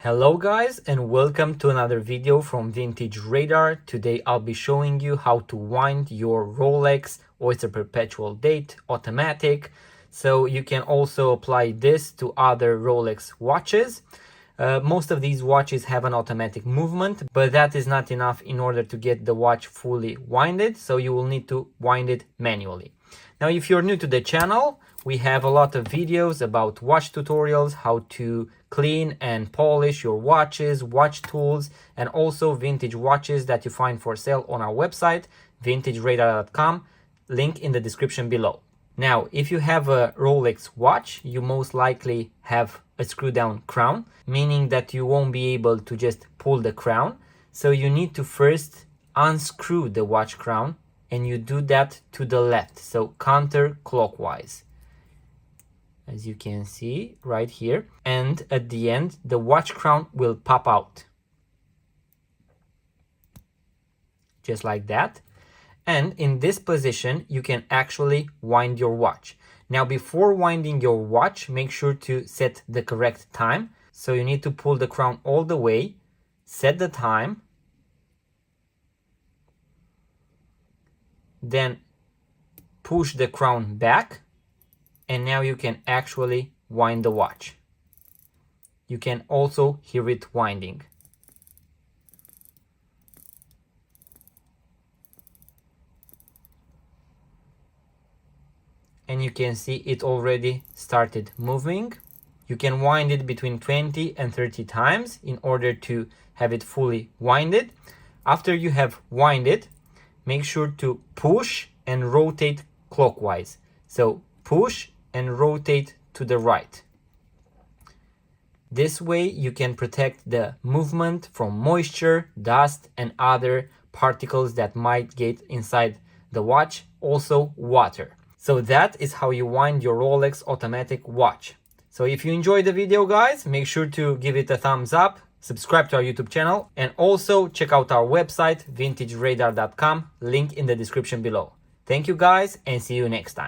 Hello guys and welcome to another video from Vintage Radar. Today I'll be showing you how to wind your Rolex Oyster Perpetual Date Automatic. So you can also apply this to other Rolex watches. Most of these watches have an automatic movement, but that is not enough in order to get the watch fully winded, so you will need to wind it manually. Now, if you're new to the channel, we have a lot of videos about watch tutorials, how to clean and polish your watches, watch tools, and also vintage watches that you find for sale on our website, vintageradar.com, link in the description below. Now, if you have a Rolex watch, you most likely have a screw down crown, meaning that you won't be able to just pull the crown. So you need to first unscrew the watch crown, and you do that to the left, so counterclockwise, as you can see right here. And at the end, the watch crown will pop out, just like that. And in this position, you can actually wind your watch. Now, before winding your watch, make sure to set the correct time. So you need to pull the crown all the way, set the time, then push the crown back, and now you can actually wind the watch. You can also hear it winding. And you can see it already started moving. You can wind it between 20 and 30 times in order to have it fully winded. After you have winded, make sure to push and rotate clockwise. So push and rotate to the right. This way you can protect the movement from moisture, dust, and other particles that might get inside the watch, also water. So that is how you wind your Rolex Automatic Watch. So if you enjoyed the video, guys, make sure to give it a thumbs up, subscribe to our YouTube channel, and also check out our website, vintageradar.com, link in the description below. Thank you guys, and see you next time.